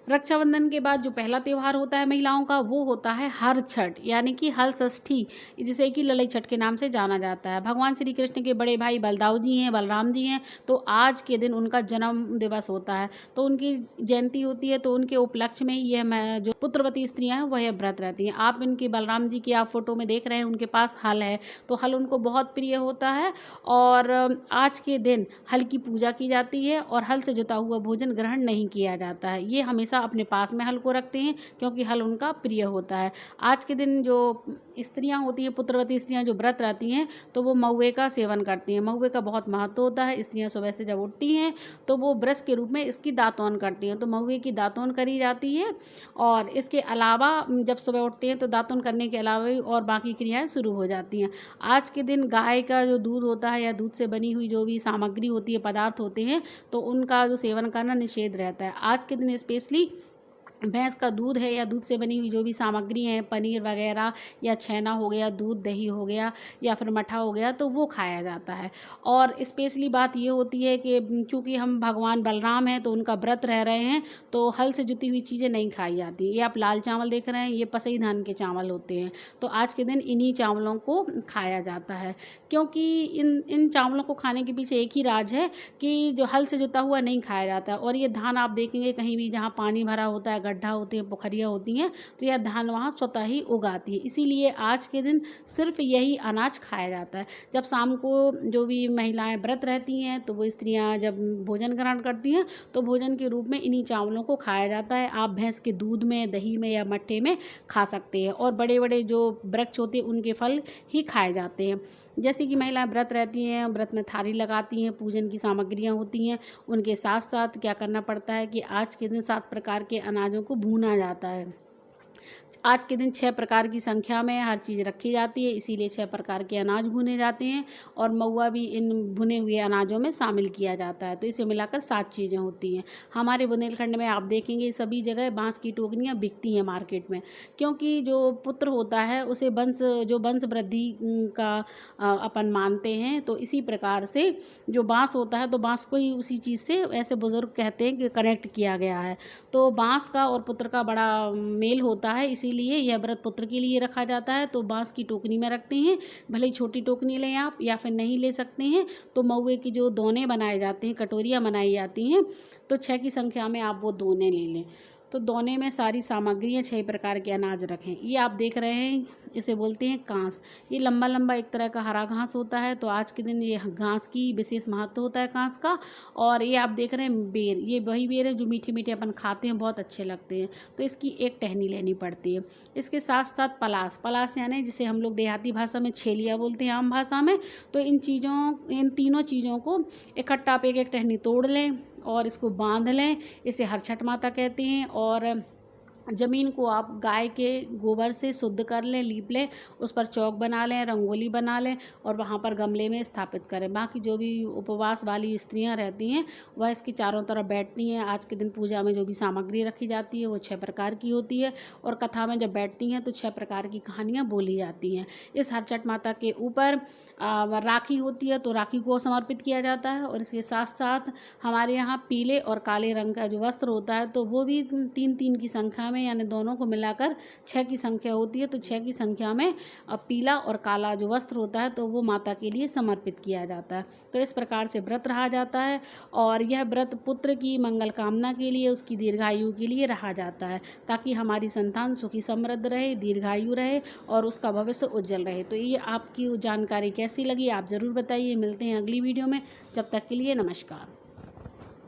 रक्षाबंधन के बाद जो पहला त्यौहार होता है महिलाओं का, वो होता है हर छठ, यानी कि हल षष्ठी, जिसे कि ललई छठ के नाम से जाना जाता है। भगवान श्री कृष्ण के बड़े भाई बलदाऊ जी हैं, बलराम जी हैं, तो आज के दिन उनका जन्म दिवस होता है, तो उनकी जयंती होती है। तो उनके उपलक्ष्य में यह जो पुत्रवती स्त्रियां हैं वह यह व्रत रहती हैं। आप इनके बलराम जी की आप फोटो में देख रहे हैं, उनके पास हल है, तो हल उनको बहुत प्रिय होता है। और आज के दिन हल की पूजा की जाती है और हल से जुता हुआ भोजन ग्रहण नहीं किया जाता है। ये हमेशा अपने पास में हल को रखते हैं, क्योंकि हल उनका प्रिय होता है। आज के दिन जो स्त्रियां होती हैं, पुत्रवती स्त्रियां जो व्रत रहती हैं, तो वो महुए का सेवन करती हैं। महुए का बहुत महत्व होता है। स्त्रियां सुबह से जब उठती हैं तो वो ब्रश के रूप में इसकी दातून करती हैं, तो महुए की दातून करी जाती है। और इसके अलावा जब सुबह उठते हैं तो दातून करने के अलावा भी और बाकी क्रियाएं शुरू हो जाती हैं। आज के दिन गाय का जो दूध होता है या दूध से बनी हुई जो भी सामग्री होती है, पदार्थ होते हैं, तो उनका जो सेवन करना निषेध रहता है। आज के दिन स्पेशली भैंस का दूध है या दूध से बनी हुई जो भी सामग्री है, पनीर वगैरह या छेना हो गया, दूध दही हो गया या फिर मठा हो गया, तो वो खाया जाता है। और स्पेशली बात ये होती है कि चूँकि हम भगवान बलराम हैं तो उनका व्रत रह रहे हैं, तो हल से जुती हुई चीज़ें नहीं खाई जाती। ये आप लाल चावल देख रहे हैं, ये पसई धान के चावल होते हैं, तो आज के दिन इन्हीं चावलों को खाया जाता है। क्योंकि इन चावलों को खाने के पीछे एक ही राज है कि जो हल से जुता हुआ नहीं खाया जाता। और ये धान आप देखेंगे कहीं भी जहाँ पानी भरा होता है, गड्ढा होते हैं, पोखरियाँ होती हैं, तो यह धान वहाँ स्वतः ही उगाती है। इसीलिए आज के दिन सिर्फ यही अनाज खाया जाता है। जब शाम को जो भी महिलाएं व्रत रहती हैं, तो वो स्त्रियां जब भोजन ग्रहण करती हैं, तो भोजन के रूप में इन्हीं चावलों को खाया जाता है। आप भैंस के दूध में, दही में या मट्ठे में खा सकते हैं। और बड़े बड़े जो वृक्ष होते हैं उनके फल ही खाए जाते हैं। जैसे कि महिलाएं व्रत रहती हैं, व्रत में थाली लगाती हैं, पूजन की सामग्रियां होती हैं, उनके साथ साथ क्या करना पड़ता है कि आज के दिन 7 प्रकार के अनाजों को भूना जाता है। आज के दिन 6 प्रकार की संख्या में हर चीज़ रखी जाती है, इसीलिए 6 प्रकार के अनाज भुने जाते हैं। और महुआ भी इन भुने हुए अनाजों में शामिल किया जाता है, तो इसे मिलाकर 7 चीज़ें होती हैं। हमारे बुंदेलखंड में आप देखेंगे सभी जगह बांस की टोकरियाँ बिकती हैं मार्केट में, क्योंकि जो पुत्र होता है उसे वंश वृद्धि का अपन मानते हैं। तो इसी प्रकार से जो बांस होता है, तो बांस को ही उसी चीज़ से ऐसे बुजुर्ग कहते हैं कि कनेक्ट किया गया है। तो बांस का और पुत्र का बड़ा मेल होता है, इसीलिए यह व्रत पुत्र के लिए रखा जाता है। तो बांस की टोकरी में रखते हैं, भले ही छोटी टोकरी लें आप या फिर नहीं ले सकते हैं, तो महुए की जो दोने बनाए जाते हैं, कटोरियाँ बनाई जाती हैं, तो 6 की संख्या में आप वो दोने ले लें। तो दोने में सारी सामग्रियाँ 6 प्रकार के अनाज रखें। ये आप देख रहे हैं, इसे बोलते हैं कांस। ये लंबा लंबा एक तरह का हरा घास होता है, तो आज के दिन ये घास की विशेष महत्व होता है कांस का। और ये आप देख रहे हैं बेर, ये वही बेर है जो मीठे मीठे अपन खाते हैं, बहुत अच्छे लगते हैं, तो इसकी एक टहनी लेनी पड़ती है। इसके साथ साथ पलास यानी जिसे हम लोग देहाती भाषा में छेलिया बोलते हैं, आम भाषा में। तो इन तीनों चीज़ों को इकट्ठा आप एक टहनी तोड़ लें और इसको बांध लें। इसे हर छठ माता कहते हैं। और ज़मीन को आप गाय के गोबर से शुद्ध कर लें, लीप लें, उस पर चौक बना लें, रंगोली बना लें और वहाँ पर गमले में स्थापित करें। बाकी जो भी उपवास वाली स्त्रियां रहती हैं वह इसकी चारों तरफ बैठती हैं। आज के दिन पूजा में जो भी सामग्री रखी जाती है वो 6 प्रकार की होती है। और कथा में जब बैठती हैं तो 6 प्रकार की कहानियाँ बोली जाती हैं। इस हर छठ माता के ऊपर राखी होती है, तो राखी को समर्पित किया जाता है। और इसके साथ साथ हमारे यहाँ पीले और काले रंग का जो वस्त्र होता है, तो वो भी 3-3 की संख्या में, यानी दोनों को मिलाकर 6 की संख्या होती है। तो 6 की संख्या में पीला और काला जो वस्त्र होता है, तो वो माता के लिए समर्पित किया जाता है। तो इस प्रकार से व्रत रहा जाता है। और यह व्रत पुत्र की मंगल कामना के लिए, उसकी दीर्घायु के लिए रहा जाता है, ताकि हमारी संतान सुखी समृद्ध रहे, दीर्घायु रहे और उसका भविष्य उज्जवल रहे। तो ये आपकी जानकारी कैसी लगी आप ज़रूर बताइए। मिलते हैं अगली वीडियो में, जब तक के लिए नमस्कार।